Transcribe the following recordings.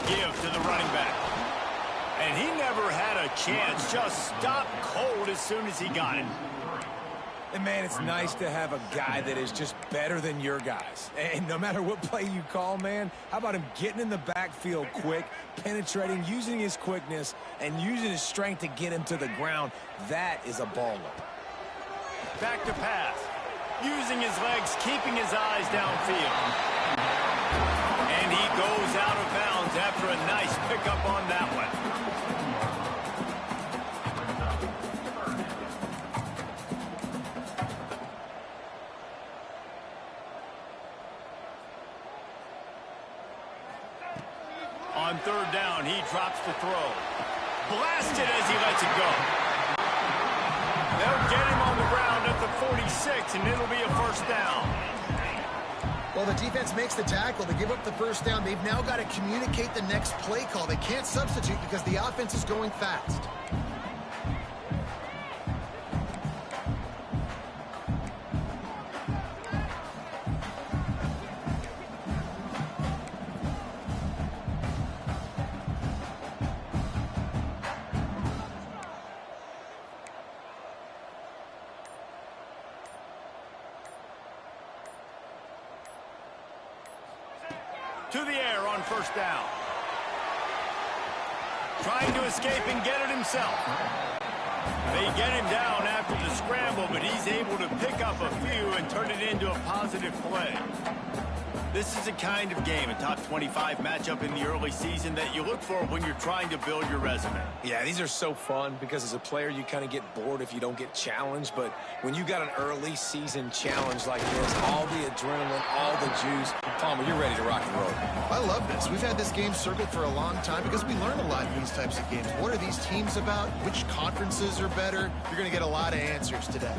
give to the running back. And he never had a chance, just stopped cold as soon as he got it. And, man, it's nice to have a guy that is just better than your guys. And no matter what play you call, man, how about him getting in the backfield quick, penetrating, using his quickness, and using his strength to get him to the ground? That is a baller. Back to pass. Using his legs, keeping his eyes downfield. And he goes out of bounds after a nice pickup on that one. On third down, he drops the throw. Blasted as he lets it go. They'll get him on the ground at the 46, and it'll be a first down. Well, the defense makes the tackle. They give up the first down. They've now got to communicate the next play call. They can't substitute because the offense is going fast. To the air on first down. Trying to escape and get it himself. They get him down after the scramble, but he's able to pick up a few and turn it into a positive play. This is a kind of game, a top 25 matchup in the early season that you look for when you're trying to build your resume. Yeah, these are so fun because as a player, you kind of get bored if you don't get challenged. But when you got an early season challenge like this, all the adrenaline, all the juice, Palmer, you're ready to rock and roll. I love this. We've had this game circled for a long time because we learn a lot in these types of games. What are these teams about? Which conferences are better? You're going to get a lot of answers today.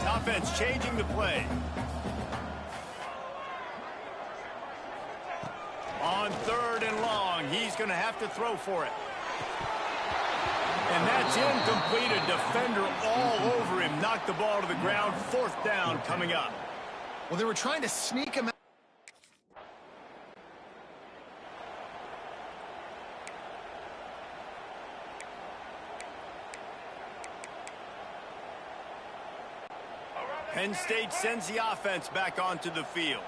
Offense changing the play. On third and long, he's going to have to throw for it. And that's incomplete. A defender all over him. Knocked the ball to the ground. Fourth down coming up. Well, they were trying to sneak him out. Penn State sends the offense back onto the field.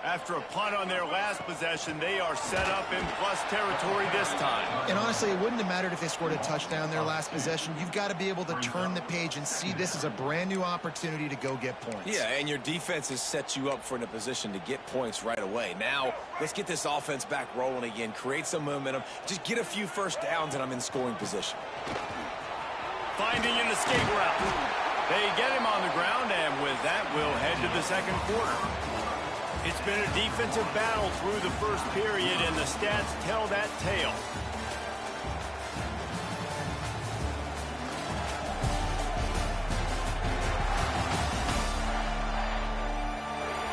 After a punt on their last possession, they are set up in plus territory this time. And honestly, it wouldn't have mattered if they scored a touchdown their last possession. You've got to be able to turn the page and see this as a brand new opportunity to go get points. Yeah, and your defense has set you up for in a position to get points right away. Now, let's get this offense back rolling again, create some momentum, just get a few first downs, and I'm in scoring position. Finding an escape route. They get him on the ground, and with that, we'll head to the second quarter. It's been a defensive battle through the first period, and the stats tell that tale.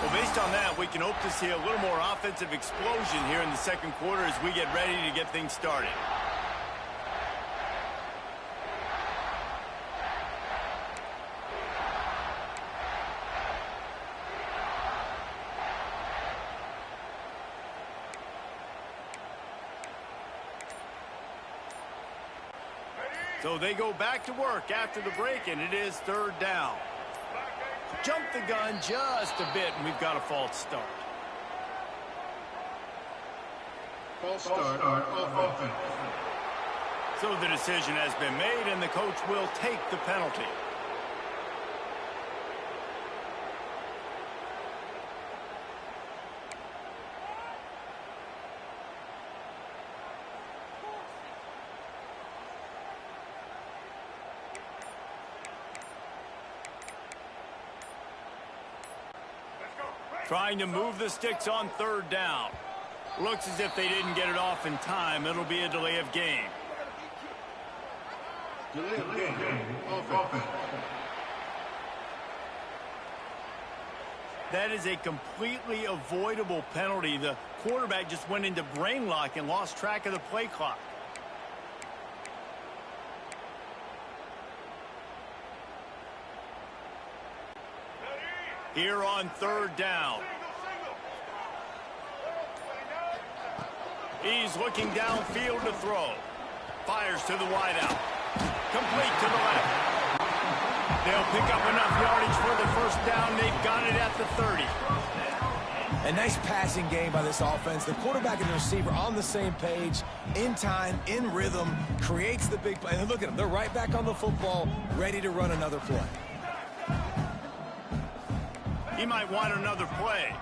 Well, based on that, we can hope to see a little more offensive explosion here in the second quarter as we get ready to get things started. So they go back to work after the break, and it is third down. Jump the gun just a bit, and we've got a false start. False start on offense. So the decision has been made, and the coach will take the penalty. Trying to move the sticks on third down. Looks as if they didn't get it off in time. It'll be a delay of game. Delay of game. Offense. That is a completely avoidable penalty. The quarterback just went into brain lock and lost track of the play clock. Here on third down. He's looking downfield to throw. Fires to the wideout. Complete to the left. They'll pick up enough yardage for the first down. They've got it at the 30. A nice passing game by this offense. The quarterback and the receiver on the same page, in time, in rhythm, creates the big play. And look at them. They're right back on the football, ready to run another play. He might want another play.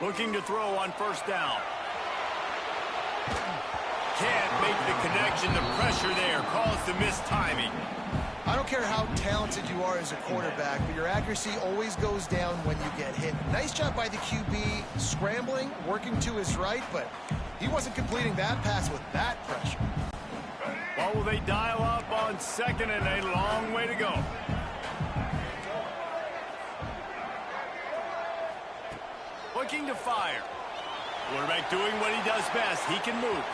Looking to throw on first down. Can't make the connection. The pressure there caused the missed timing. I don't care how talented you are as a quarterback, but your accuracy always goes down when you get hit. Nice job by the QB scrambling, working to his right, but he wasn't completing that pass with that pressure. Well, will they dial up on second and a long way to go? Looking to fire. Quarterback doing what he does best. He can move.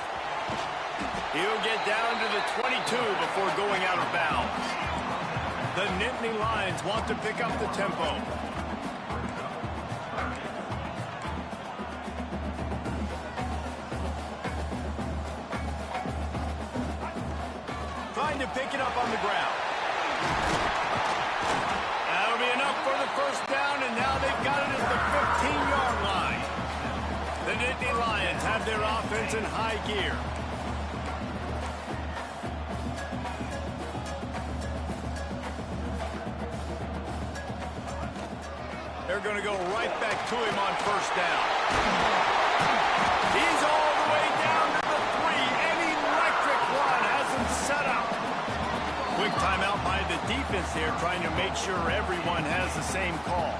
He'll get down to the 22 before going out of bounds. The Nittany Lions want to pick up the tempo. Trying to pick it up on the ground. That'll be enough for the first down, and now they've got it at the 15-yard line. The Nittany Lions have their offense in high gear. They're going to go right back to him on first down. He's all the way down to the 3. An electric run has him set up. Quick timeout by the defense there, trying to make sure everyone has the same call.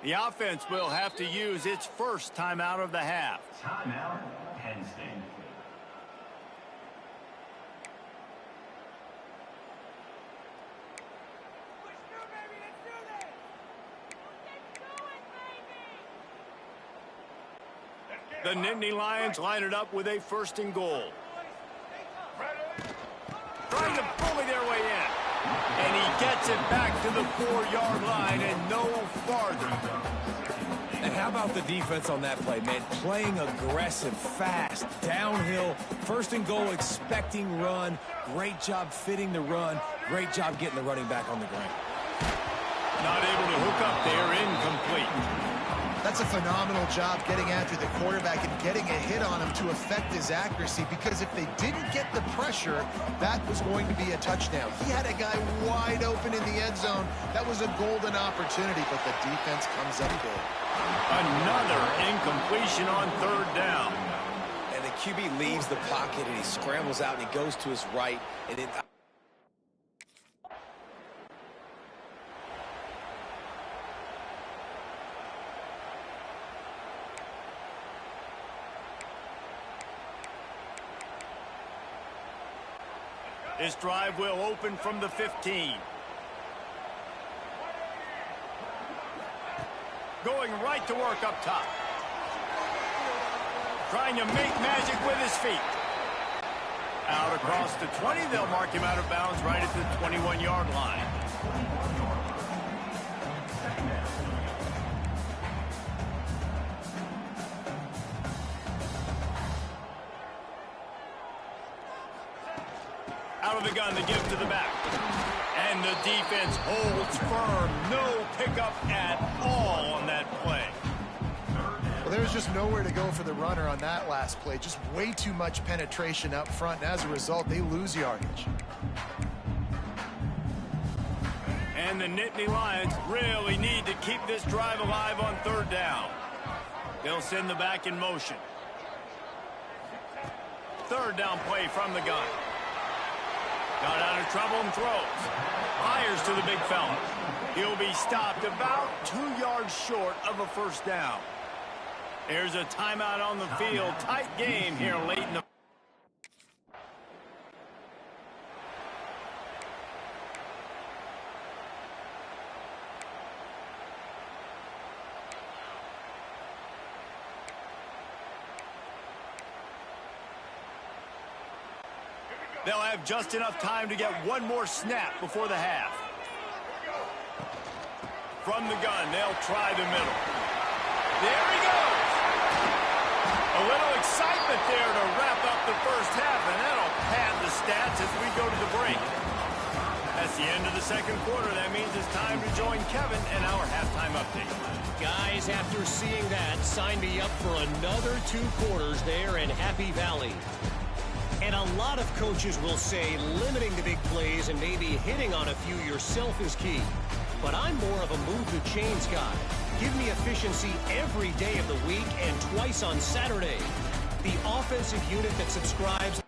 The offense will have to use its first timeout of the half. Timeout, Penn State. The Nittany Lions line it up with a first and goal. Trying to bully their way in. And he gets it back to the 4-yard line and no farther. And how about the defense on that play, man? Playing aggressive, fast, downhill, first and goal, expecting run. Great job fitting the run. Great job getting the running back on the ground. Not able to hook up there, incomplete. That's a phenomenal job getting after the quarterback and getting a hit on him to affect his accuracy, because if they didn't get the pressure, that was going to be a touchdown. He had a guy wide open in the end zone. That was a golden opportunity, but the defense comes up big. Another incompletion on third down. And the QB leaves the pocket and he scrambles out and he goes to his right. And it This drive will open from the 15. Going right to work up top. Trying to make magic with his feet. Out across the 20, they'll mark him out of bounds right at the 21-yard line. Out of the gun to give to the back. And the defense holds firm. No pickup at all on that play. Well, there's just nowhere to go for the runner on that last play. Just way too much penetration up front, and as a result, they lose yardage. And the Nittany Lions really need to keep this drive alive on third down. They'll send the back in motion. Third down play from the gun. Got out of trouble and throws. Fires to the big fella. He'll be stopped about 2 yards short of a first down. There's a timeout on the field. Tight game here late in the... They'll have just enough time to get one more snap before the half. From the gun, they'll try the middle. There he goes! A little excitement there to wrap up the first half, and that'll pad the stats as we go to the break. That's the end of the second quarter. That means it's time to join Kevin in our halftime update. Guys, after seeing that, sign me up for another 2 quarters there in Happy Valley. And a lot of coaches will say limiting the big plays and maybe hitting on a few yourself is key. But I'm more of a move the chains guy. Give me efficiency every day of the week and twice on Saturday. The offensive unit that subscribes.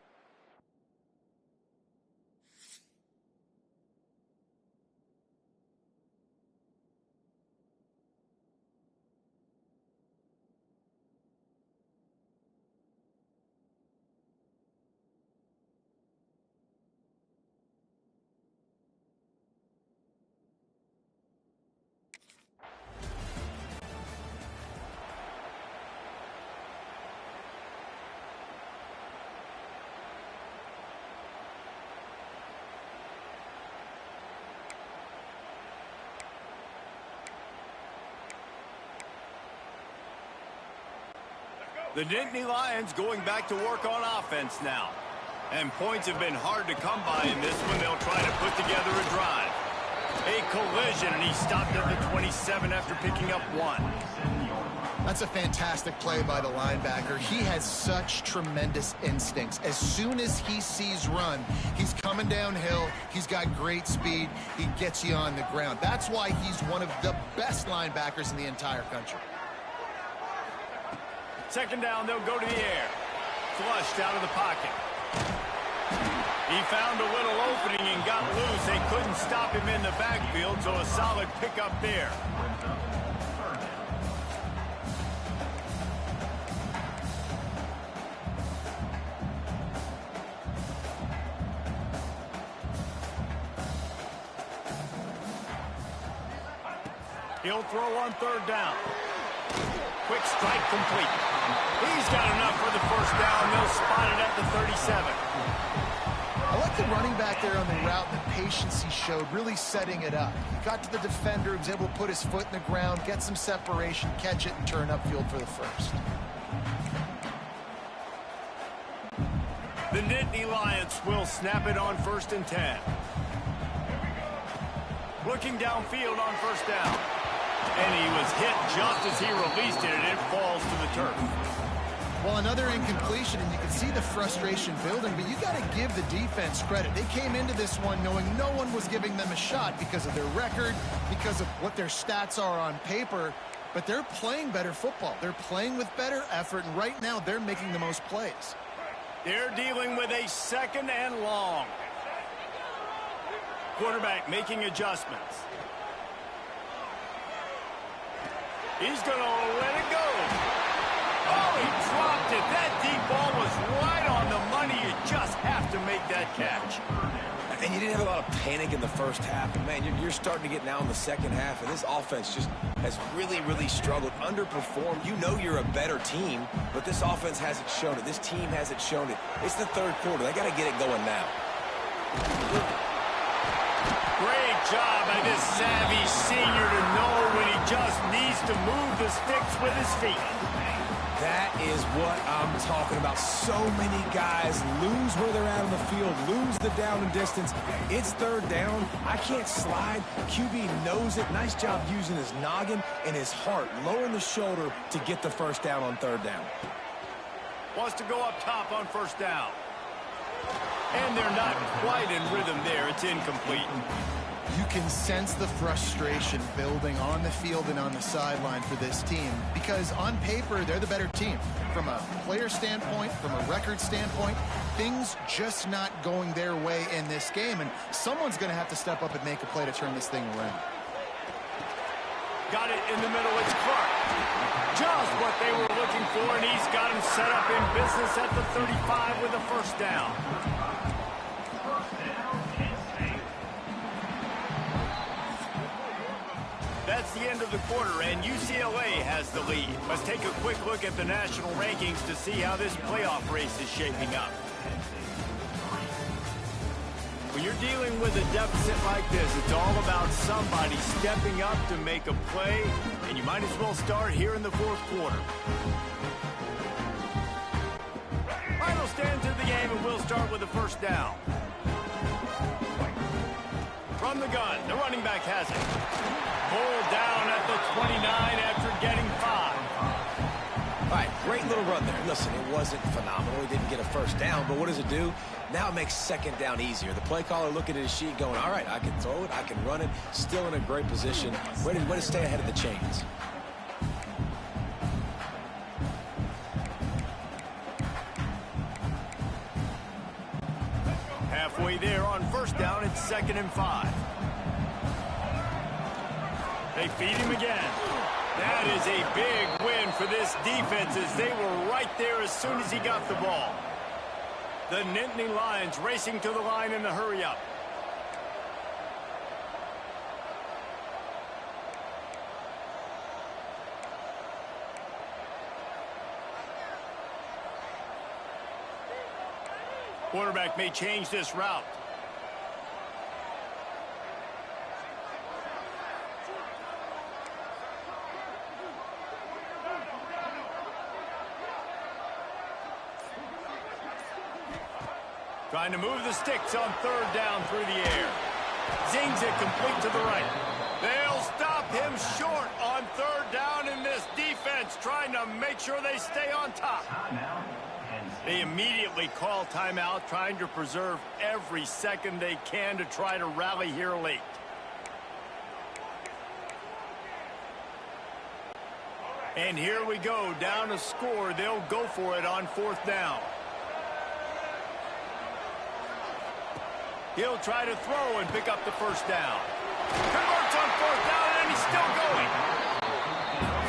The Nittany Lions going back to work on offense now. And points have been hard to come by in this one. They'll try to put together a drive. A collision, and he stopped at the 27 after picking up 1. That's a fantastic play by the linebacker. He has such tremendous instincts. As soon as he sees run, he's coming downhill. He's got great speed. He gets you on the ground. That's why he's one of the best linebackers in the entire country. Second down, they'll go to the air. Flushed out of the pocket. He found a little opening and got loose. They couldn't stop him in the backfield, so a solid pickup there. He'll throw on third down. Quick strike complete. He's got enough for the first down. They'll spot it at the 37. I like the running back there on the route and the patience he showed, really setting it up. He got to the defender, he was able to put his foot in the ground, get some separation, catch it, and turn upfield for the first. The Nittany Lions will snap it on 1st and 10. Looking downfield on first down. And he was hit just as he released it, and it falls to the turf. Well, another incompletion, and you can see the frustration building, but you got to give the defense credit. They came into this one knowing no one was giving them a shot because of their record, because of what their stats are on paper, but they're playing better football. They're playing with better effort, and right now they're making the most plays. They're dealing with a 2nd and long. Quarterback making adjustments. He's going to let it go. Oh, he dropped it. That deep ball was right on the money. You just have to make that catch. And you didn't have a lot of panic in the first half. But man, you're starting to get now in the second half, and this offense just has really, really struggled, underperformed. You know you're a better team, but this offense hasn't shown it. This team hasn't shown it. It's the third quarter. They got to get it going now. Great job by this savvy senior to know when he just needs to move the sticks with his feet. That is what I'm talking about. So many guys lose where they're at on the field, lose the down and distance. It's third down. I can't slide. QB knows it. Nice job using his noggin and his heart, lowering the shoulder to get the first down on third down. Wants to go up top on first down. And they're not quite in rhythm there. It's incomplete. You can sense the frustration building on the field and on the sideline for this team because on paper, they're the better team. From a player standpoint, from a record standpoint, things just not going their way in this game, and someone's going to have to step up and make a play to turn this thing around. Got it in the middle. It's Clark. Just what they were looking for, and he's got him set up in business at the 35 with a first down. That's the end of the quarter, and UCLA has the lead. Let's take a quick look at the national rankings to see how this playoff race is shaping up. When you're dealing with a deficit like this, it's all about somebody stepping up to make a play, and you might as well start here in the fourth quarter. Final stands of the game, and we'll start with a first down. From the gun, the running back has it. Pulled down at the 29 after getting 5. All right, great little run there. Listen, it wasn't phenomenal. He didn't get a first down, but what does it do? Now it makes second down easier. The play caller looking at his sheet going, all right, I can throw it, I can run it, still in a great position. Way to stay ahead of the chains. Halfway there on first down, it's 2nd and 5. They feed him again. That is a big win for this defense as they were right there as soon as he got the ball. The Nittany Lions racing to the line in a hurry-up. Quarterback may change this route. Trying to move the sticks on 3rd down through the air. Zings it complete to the right. They'll stop him short on 3rd down in this defense, trying to make sure they stay on top. They immediately call timeout, trying to preserve every second they can to try to rally here late. And here we go, down a score. They'll go for it on 4th down. He'll try to throw and pick up the first down. Converts on 4th down, and he's still going.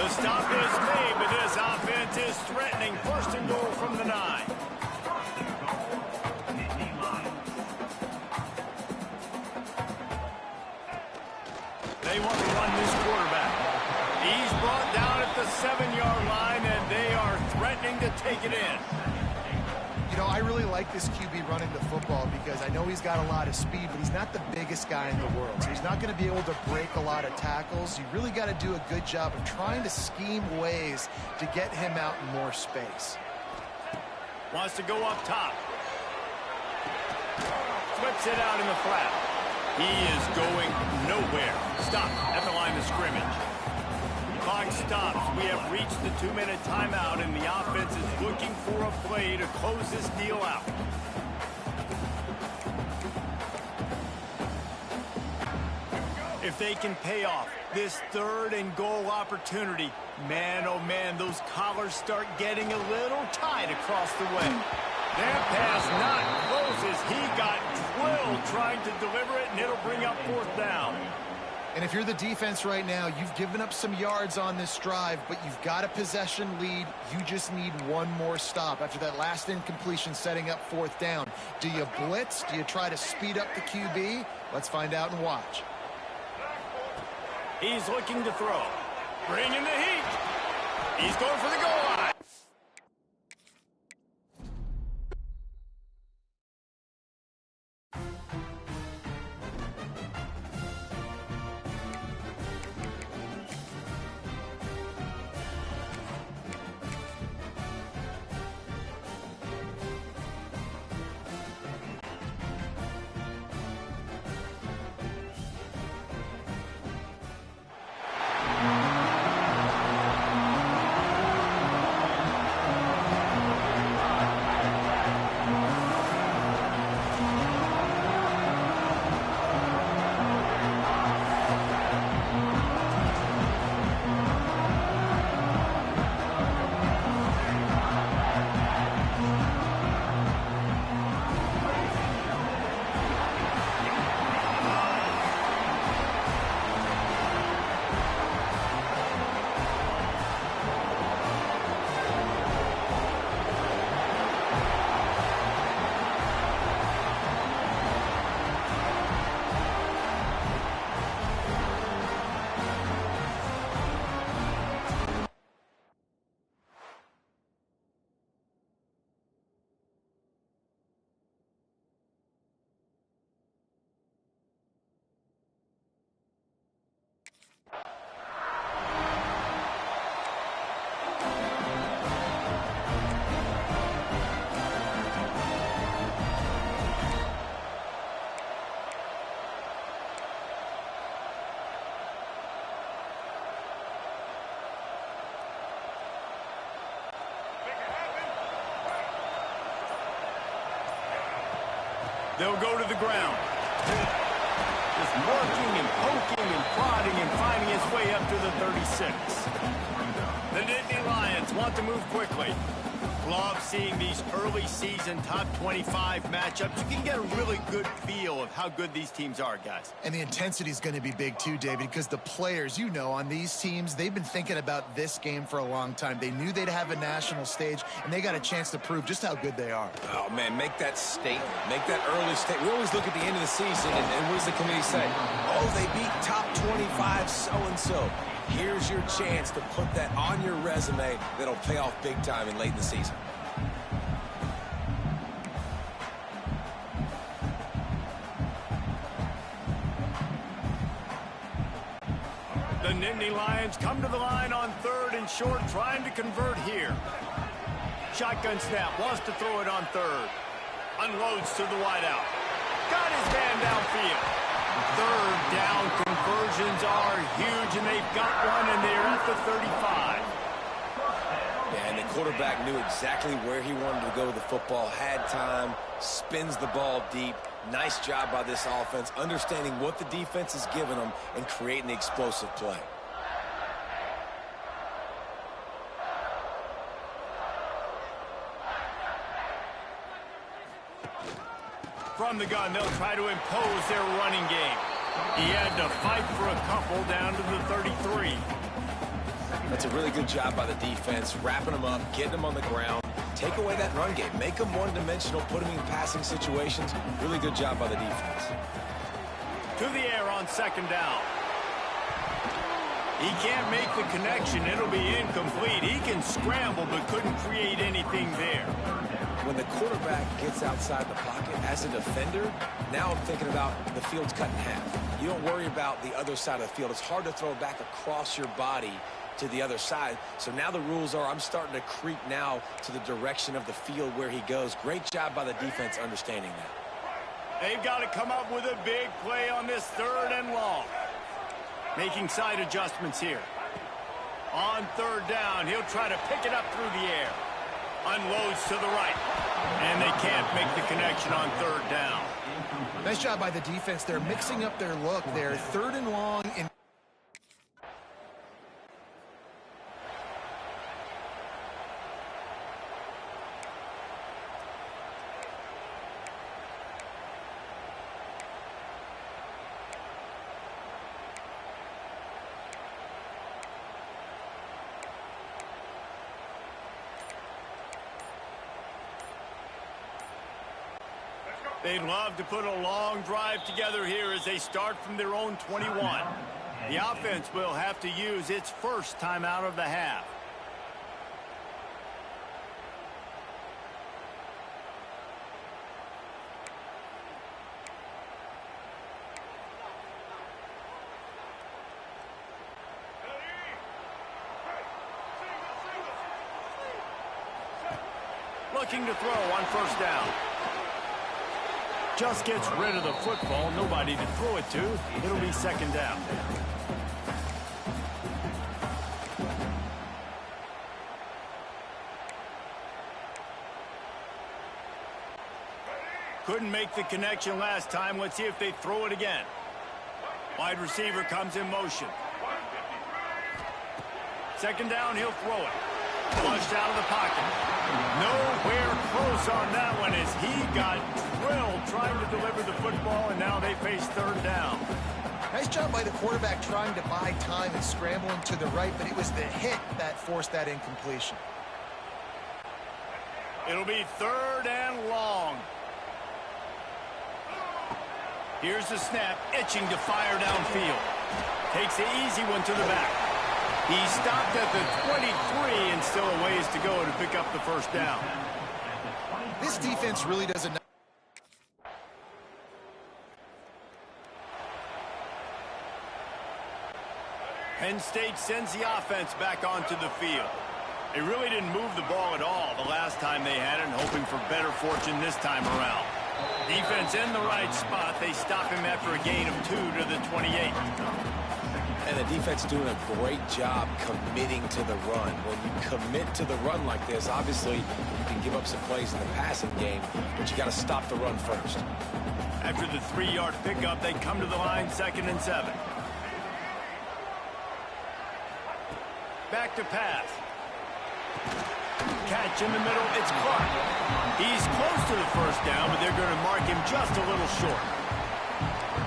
The stop is made, but this offense is threatening. 1st and goal from the 9. They want to run this quarterback. He's brought down at the 7-yard line, and they are threatening to take it in. You know, I really like this QB running the football because I know he's got a lot of speed, but he's not the biggest guy in the world. So he's not going to be able to break a lot of tackles. You really got to do a good job of trying to scheme ways to get him out in more space. Wants to go up top. Flips it out in the flat. He is going nowhere. Stop at the line of scrimmage. Clock stops. We have reached the 2-minute timeout, and the offense is looking for a play to close this deal out. If they can pay off this 3rd and goal opportunity, man, oh man, those collars start getting a little tight across the way. That pass not close as he got drilled trying to deliver it, and it'll bring up 4th down. And if you're the defense right now, you've given up some yards on this drive, but you've got a possession lead. You just need one more stop after that last incompletion setting up 4th down. Do you blitz? Do you try to speed up the QB? Let's find out and watch. He's looking to throw. Bringing the heat. He's going for the goal line. They'll go to the ground. Just working and poking and prodding and finding his way up to the 36. The Nittany Lions want to move quickly. Love seeing these early season top 25 matchups. You can get a really good feel of how good these teams are, guys. And the intensity is going to be big too, David, because the players, you know, on these teams, they've been thinking about this game for a long time. They knew they'd have a national stage, and they got a chance to prove just how good they are. Oh, man, make that statement. Make that early statement. We always look at the end of the season, and what does the committee say? Oh, they beat top 25 so-and-so. Here's your chance to put that on your resume that'll pay off big time in late in the season. The Nittany Lions come to the line on 3rd and short, trying to convert here. Shotgun snap, wants to throw it on 3rd. Unloads to the wideout. Got his man downfield. 3rd down conversions are huge, and they've got one, and they're at the 35. Yeah, and the quarterback knew exactly where he wanted to go with the football, had time, spins the ball deep. Nice job by this offense, understanding what the defense is giving them and creating the explosive play. From the gun, they'll try to impose their running game. He had to fight for a couple down to the 33. That's a really good job by the defense, wrapping them up, getting them on the ground. Take away that run game. Make them one-dimensional, put them in passing situations. Really good job by the defense. To the air on 2nd down. He can't make the connection. It'll be incomplete. He can scramble, but couldn't create anything there. When the quarterback gets outside the pocket as a defender, now I'm thinking about the field's cut in half. You don't worry about the other side of the field. It's hard to throw back across your body to the other side. So now the rules are I'm starting to creep now to the direction of the field where he goes. Great job by the defense understanding that. They've got to come up with a big play on this 3rd and long. Making side adjustments here. On 3rd down, he'll try to pick it up through the air. Unloads to the right. And they can't make the connection on 3rd down. Nice job by the defense. They're mixing up their look there. 3rd and long in They'd love to put a long drive together here as they start from their own 21. The offense will have to use its first timeout of the half. Looking to throw on 1st down. Just gets rid of the football. Nobody to throw it to. It'll be 2nd down. Couldn't make the connection last time. Let's see if they throw it again. Wide receiver comes in motion. 2nd down, he'll throw it. Flushed out of the pocket. Nowhere close on that one as he got drilled trying to deliver the football, and now they face 3rd down. Nice job by the quarterback trying to buy time and scrambling to the right, but it was the hit that forced that incompletion. It'll be 3rd and long. Here's the snap, itching to fire downfield. Takes the easy one to the back. He stopped at the 23 and still a ways to go to pick up the 1st down. This defense really doesn't. Penn State sends the offense back onto the field. They really didn't move the ball at all the last time they had it, and hoping for better fortune this time around. Defense in the right spot. They stop him after a gain of 2 to the 28. And the defense doing a great job committing to the run. When you commit to the run like this, obviously you can give up some plays in the passing game, but you got to stop the run first. After the 3-yard pickup, they come to the line, 2nd and 7. Back to pass. Catch in the middle, it's Clark. He's close to the first down, but they're going to mark him just a little short.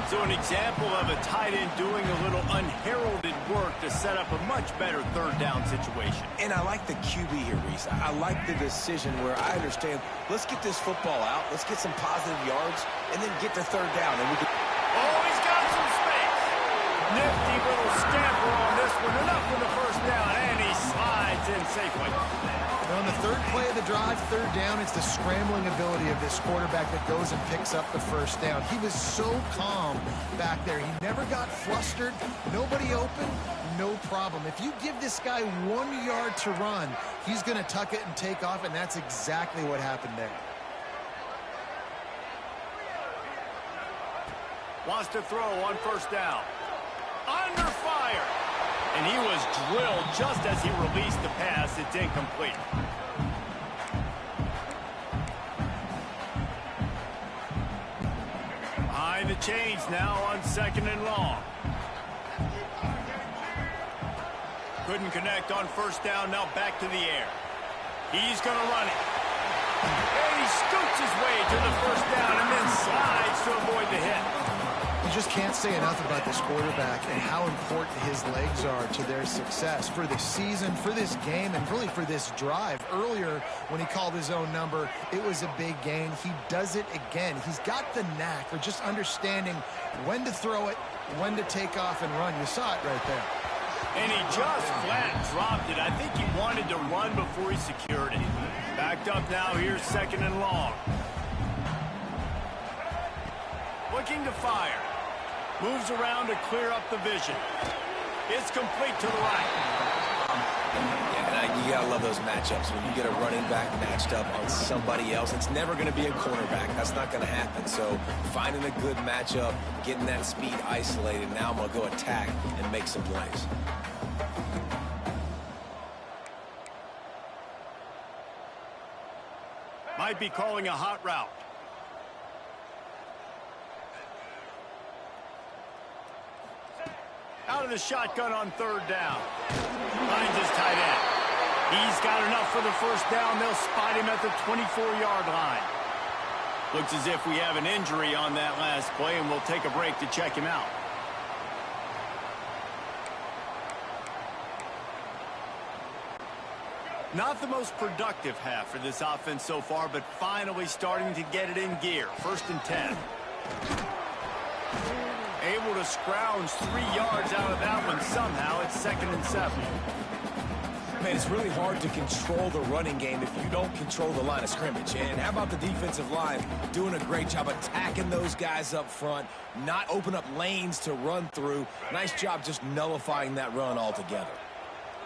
So an example of a tight end doing a little unheralded work to set up a much better 3rd down situation. And I like the QB here, Reese. I like the decision where I understand, let's get this football out, let's get some positive yards, and then get to 3rd down. And we can... Oh, he's got some space. Nifty little scamper on this one. Enough for the first down, and he slides in safely. On the 3rd play of the drive, 3rd down, it's the scrambling ability of this quarterback that goes and picks up the first down. He was so calm back there. He never got flustered. Nobody open, no problem. If you give this guy 1 yard to run, he's going to tuck it and take off, and that's exactly what happened there. Wants to throw on first down. Under fire. And he was drilled just as he released the pass. It's incomplete. Behind the chains now on 2nd and long. Couldn't connect on first down. Now back to the air. He's going to run it. And he scoots his way to the first down and then slides to avoid the hit. You just can't say enough about this quarterback and how important his legs are to their success for this season, for this game, and really for this drive. Earlier, when he called his own number, it was a big gain. He does it again. He's got the knack for just understanding when to throw it, when to take off and run. You saw it right there. And he just flat dropped it. I think he wanted to run before he secured it. Backed up now. Here's 2nd and long. Looking to fire. Moves around to clear up the vision. It's complete to the right. Yeah, you gotta love those matchups. When you get a running back matched up on somebody else, it's never gonna be a cornerback. That's not gonna happen. So finding a good matchup, getting that speed isolated. Now I'm gonna go attack and make some plays. Might be calling a hot route. Out of the shotgun on 3rd down. Finds his tight end. He's got enough for the first down. They'll spot him at the 24-yard line. Looks as if we have an injury on that last play, and we'll take a break to check him out. Not the most productive half for this offense so far, but finally starting to get it in gear. 1st and 10. Able to scrounge 3 yards out of that one somehow. It's 2nd and 7. Man, it's really hard to control the running game if you don't control the line of scrimmage. And how about the defensive line doing a great job attacking those guys up front, not open up lanes to run through. Nice job just nullifying that run altogether.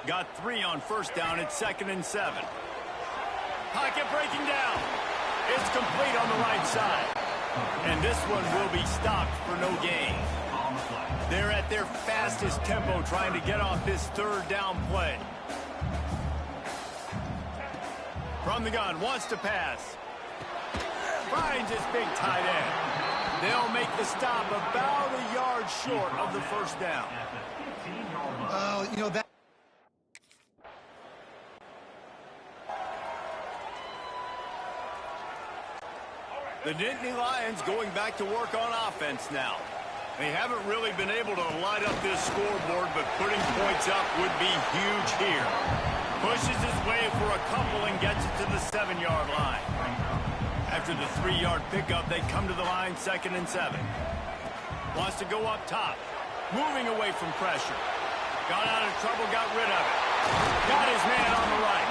Got 3 on first down. It's 2nd and 7. Pocket breaking down. It's complete on the right side. And this one will be stopped for no gain. They're at their fastest tempo trying to get off this 3rd down play. From the gun, wants to pass. Finds his big tight end. They'll make the stop about a yard short of the first down. Oh, you know, that... The Nittany Lions going back to work on offense now. They haven't really been able to light up this scoreboard, but putting points up would be huge here. Pushes his way for a couple and gets it to the 7-yard line. After the 3-yard pickup, they come to the line, 2nd and 7. Wants to go up top. Moving away from pressure. Got out of trouble, got rid of it. Got his man on the right.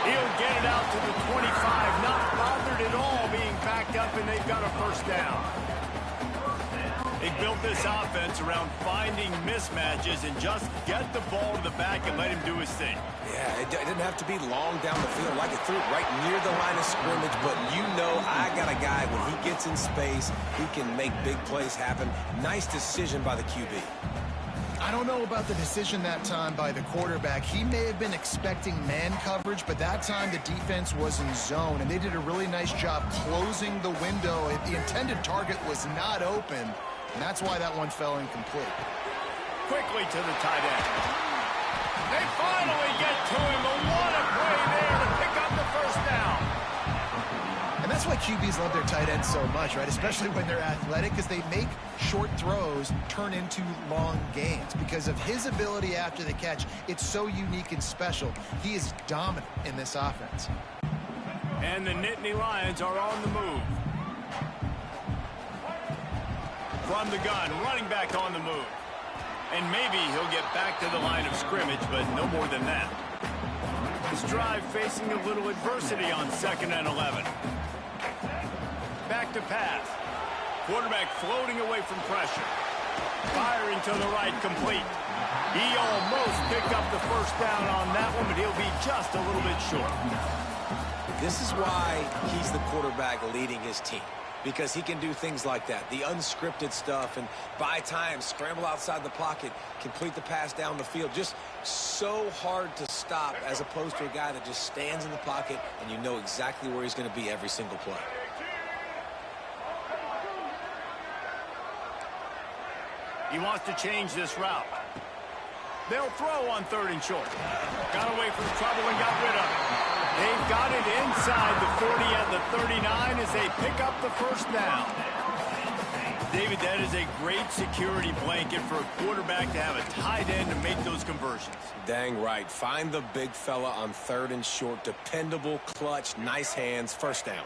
He'll get it out to the 25, not bothered at all being backed up, and they've got a first down. They built this offense around finding mismatches and just get the ball to the back and let him do his thing. Yeah, it didn't have to be long down the field. Like it threw it right near the line of scrimmage, but you know I got a guy, when he gets in space, he can make big plays happen. Nice decision by the QB. I don't know about the decision that time by the quarterback. He may have been expecting man coverage, but that time the defense was in zone, and they did a really nice job closing the window. The intended target was not open, and that's why that one fell incomplete. Quickly to the tight end. They finally get to him, but what a play there to pick up the first down. And that's why QBs love their tight ends so much, right? Especially when they're athletic, because they make short throws turn into long gains. Because of his ability after the catch, it's so unique and special. He is dominant in this offense. And the Nittany Lions are on the move. From the gun, running back on the move. And maybe he'll get back to the line of scrimmage, but no more than that. This drive facing a little adversity on 2nd and 11. Back to pass. Quarterback floating away from pressure. Firing to the right, complete. He almost picked up the first down on that one, but he'll be just a little bit short. This is why he's the quarterback leading his team, because he can do things like that, the unscripted stuff, and buy time, scramble outside the pocket, complete the pass down the field. Just so hard to stop as opposed to a guy that just stands in the pocket and you know exactly where he's going to be every single play. He wants to change this route. They'll throw on 3rd and short. Got away from trouble and got rid of it. They've got it inside the 40 and the 39 as they pick up the first down. David, that is a great security blanket for a quarterback to have a tight end to make those conversions. Dang right. Find the big fella on 3rd and short. Dependable, clutch, nice hands, first down.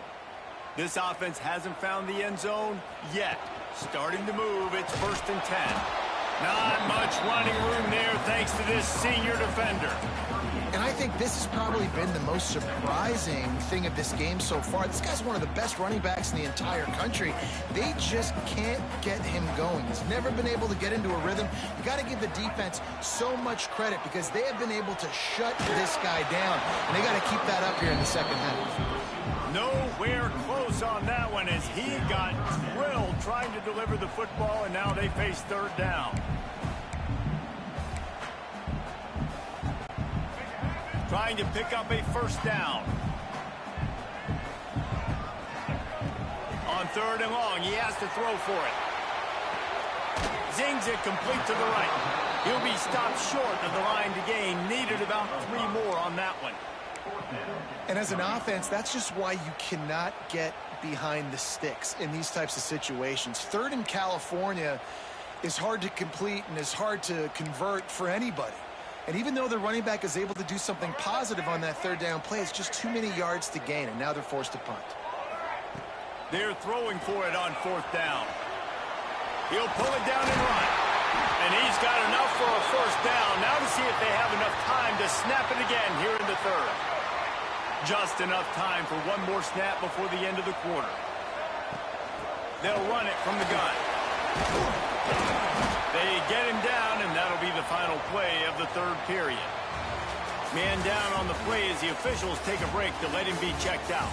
This offense hasn't found the end zone yet. Starting to move, it's 1st and 10. Not much running room there thanks to this senior defender. And I think this has probably been the most surprising thing of this game so far. This guy's one of the best running backs in the entire country. They just can't get him going. He's never been able to get into a rhythm. You got to give the defense so much credit because they have been able to shut this guy down. And they got to keep that up here in the second half. Nowhere close on that one as he got drilled trying to deliver the football, and now they face 3rd down. Trying to pick up a first down. On 3rd and long, he has to throw for it. Zings it complete to the right. He'll be stopped short of the line to gain. Needed about 3 more on that one. And as an offense, that's just why you cannot get behind the sticks in these types of situations. 3rd in California is hard to complete and is hard to convert for anybody. And even though the running back is able to do something positive on that 3rd down play, it's just too many yards to gain, and now they're forced to punt. They're throwing for it on 4th down. He'll pull it down and run. And he's got enough for a first down. Now to see if they have enough time to snap it again here in the 3rd. Just enough time for one more snap before the end of the quarter. They'll run it from the gun. They get him down, and that'll be the final play of the 3rd period. Man down on the play as the officials take a break to let him be checked out.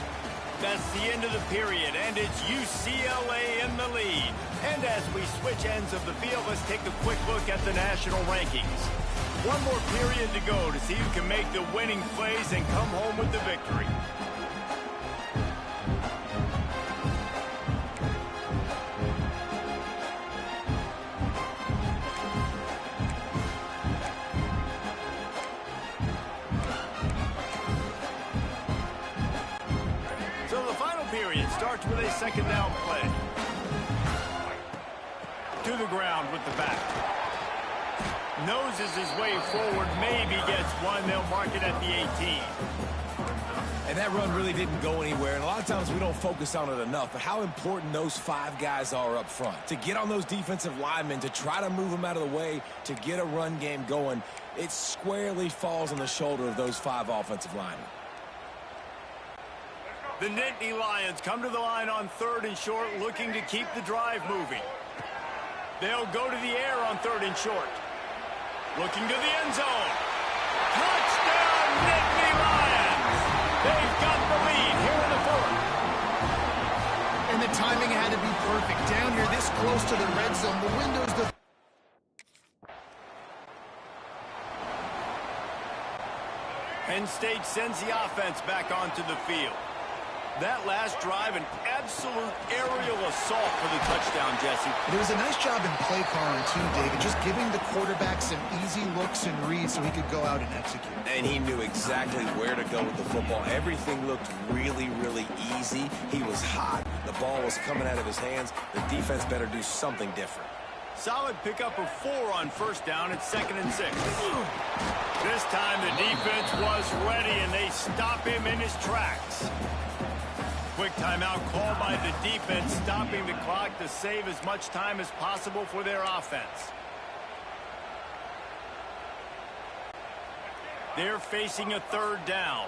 That's the end of the period, and it's UCLA in the lead. And as we switch ends of the field, let's take a quick look at the national rankings. One more period to go to see who can make the winning plays and come home with the victory. So the final period starts with a 2nd down play. To the ground with the back. Noses his way forward, maybe gets one. They'll mark it at the 18. And that run really didn't go anywhere. And a lot of times we don't focus on it enough. But how important those 5 guys are up front. To get on those defensive linemen, to try to move them out of the way, to get a run game going, it squarely falls on the shoulder of those 5 offensive linemen. The Nittany Lions come to the line on 3rd and short, looking to keep the drive moving. They'll go to the air on 3rd and short. Looking to the end zone. Touchdown, Nittany Lions! They've got the lead here in the 4th. And the timing had to be perfect. Down here this close to the red zone, the window's the... Penn State sends the offense back onto the field. That last drive, an absolute aerial assault for the touchdown, Jesse. It was a nice job in play calling, too, David, just giving the quarterback some easy looks and reads so he could go out and execute. And he knew exactly where to go with the football. Everything looked really, really easy. He was hot. The ball was coming out of his hands. The defense better do something different. Solid pickup of 4 on first down at 2nd and 6. This time the defense was ready, and they stop him in his tracks. Quick timeout called by the defense, stopping the clock to save as much time as possible for their offense. They're facing a 3rd down.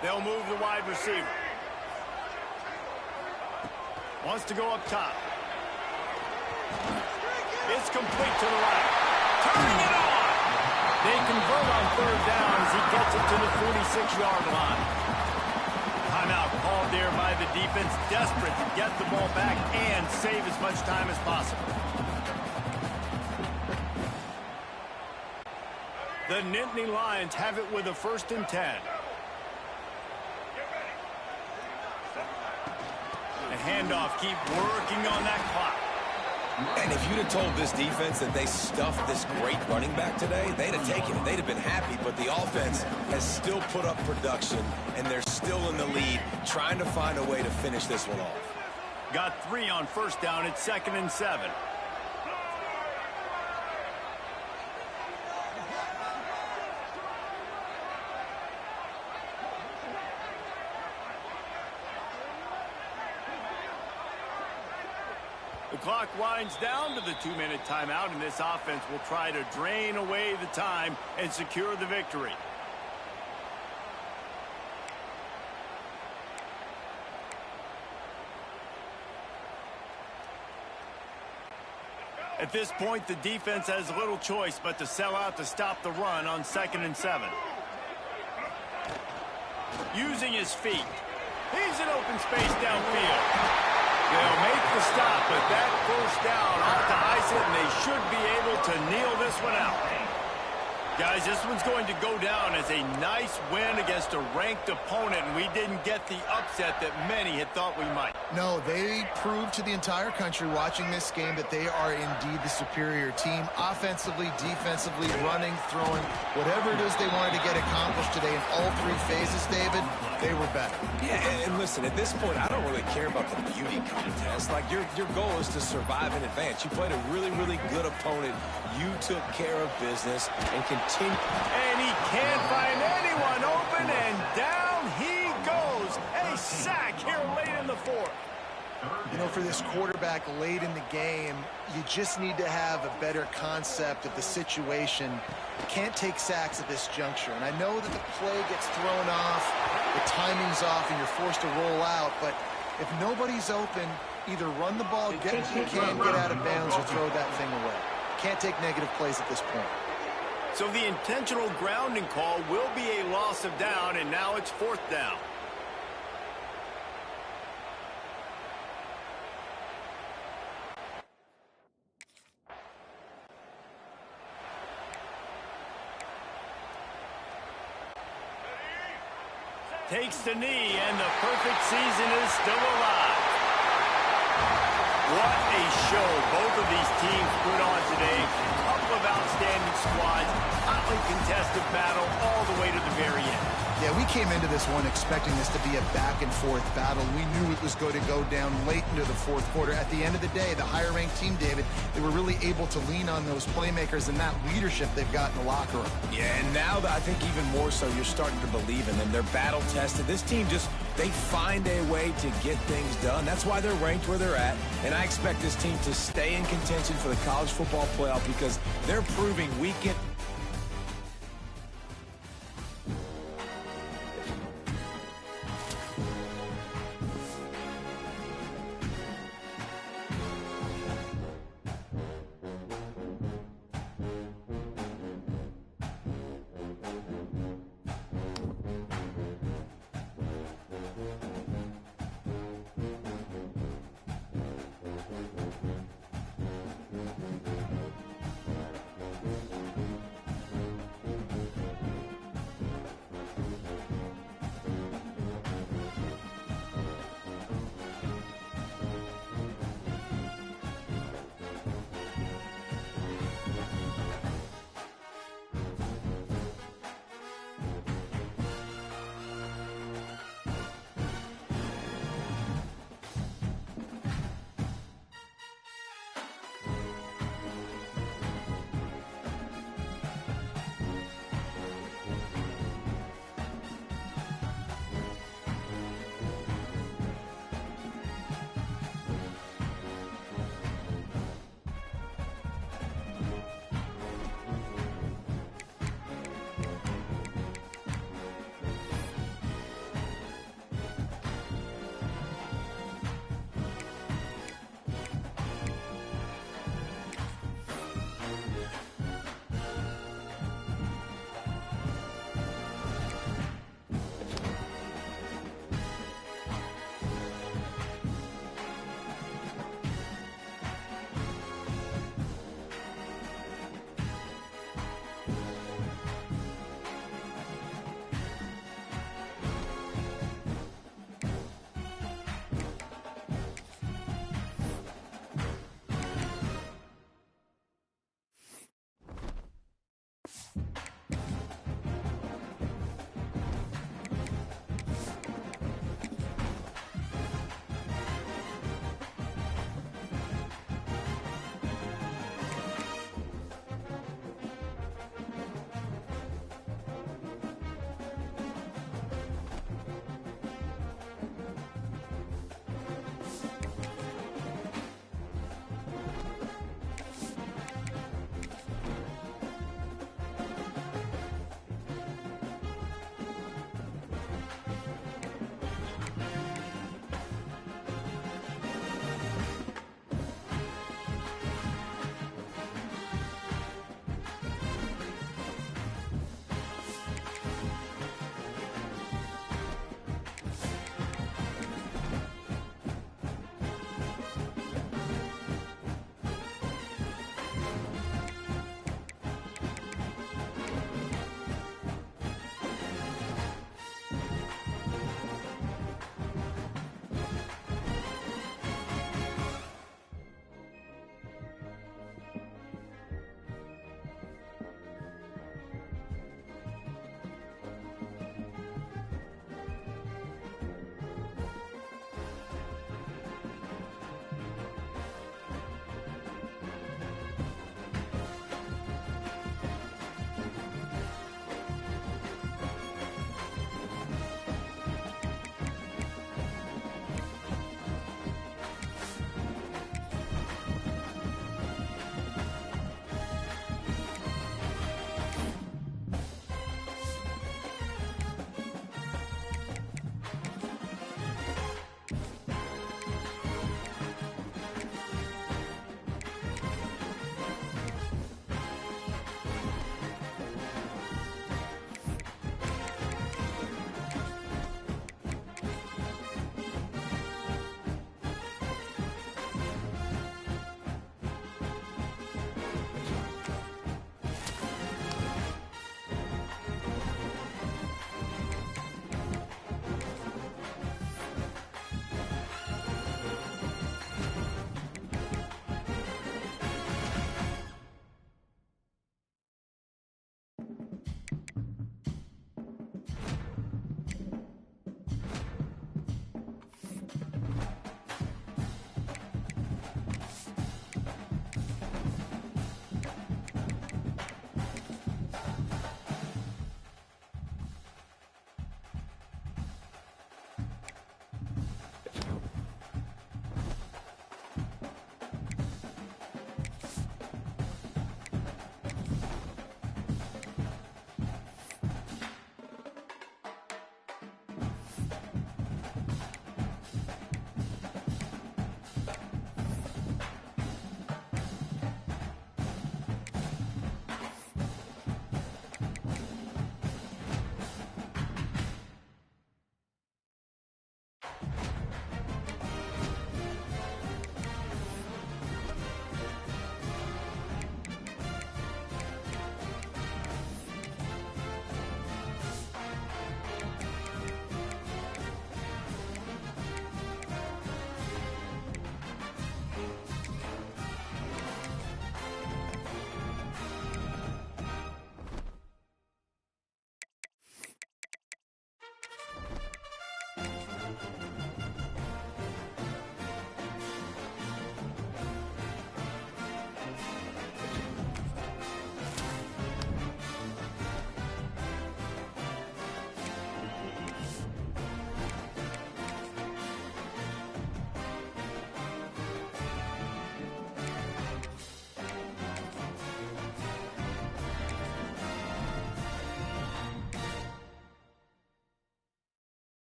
They'll move the wide receiver. Wants to go up top. It's complete to the right. Turning it on. They convert on 3rd down as he gets it to the 46-yard line. Timeout called there by the defense, desperate to get the ball back and save as much time as possible. The Nittany Lions have it with a 1st and 10. The handoff, keep working on that clock. And if you'd have told this defense that they stuffed this great running back today, they'd have taken it. They'd have been happy, but the offense has still put up production, and they're still in the lead, trying to find a way to finish this one off. Got 3 on first down at 2nd and 7. The clock winds down to the 2-minute timeout, and this offense will try to drain away the time and secure the victory. At this point, the defense has little choice but to sell out to stop the run on 2nd and 7. Using his feet. He's in open space downfield. They'll make the stop, but that 1st down ought to ice it, and they should be able to kneel this one out. Guys, this one's going to go down as a nice win against a ranked opponent, and we didn't get the upset that many had thought we might. No, they proved to the entire country watching this game that they are indeed the superior team. Offensively, defensively, running, throwing, whatever it is they wanted to get accomplished today in all 3 phases, David, they were better. Yeah, and listen, at this point, I don't really care about the beauty contest. Like, your goal is to survive and advance. You played a really, really good opponent. You took care of business and continue. And he can't find anyone open, and down he goes. A sack here late in the 4th. You know, for this quarterback late in the game, you just need to have a better concept of the situation. You can't take sacks at this juncture. And I know that the play gets thrown off, the timing's off, and you're forced to roll out. But if nobody's open, either run the ball, get what you can, get out of bounds, or throw that thing away. Can't take negative plays at this point. So the intentional grounding call will be a loss of down, and now it's 4th down. Takes the knee, and the perfect season is still alive. What a show both of these teams put on today. A couple of outstanding squads, hotly contested battle all the way to the very end. Yeah, we came into this one expecting this to be a back-and-forth battle. We knew it was going to go down late into the 4th quarter. At the end of the day, the higher-ranked team, David, they were really able to lean on those playmakers and that leadership they've got in the locker room. Yeah, and now I think even more so, you're starting to believe in them. They're battle-tested. This team they find a way to get things done. That's why they're ranked where they're at. And I expect this team to stay in contention for the college football playoff because they're proving week in.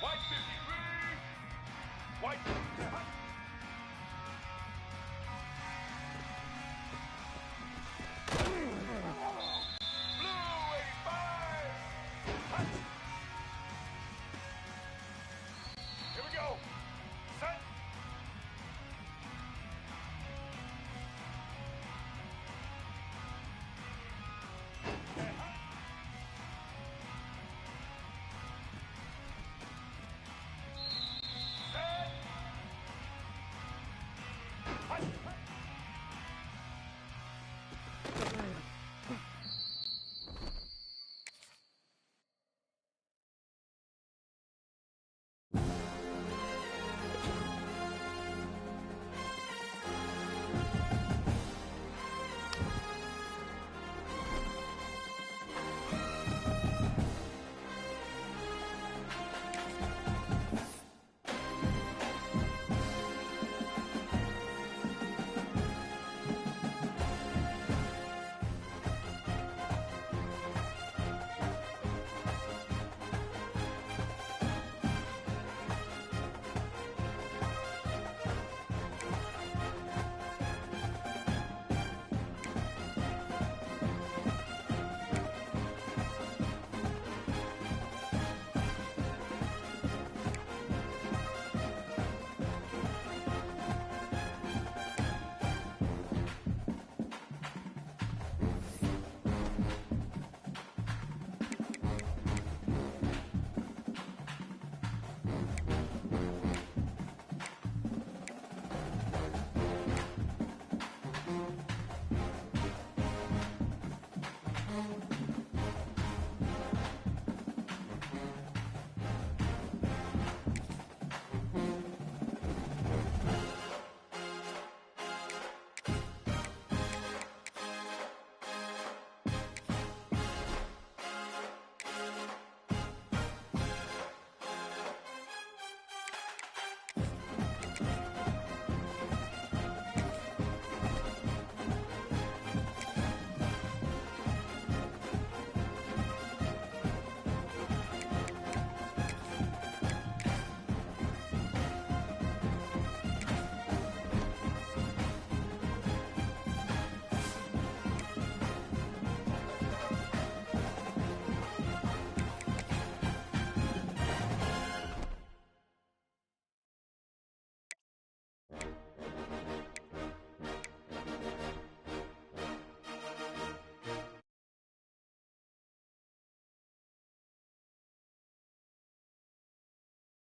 White 53. White.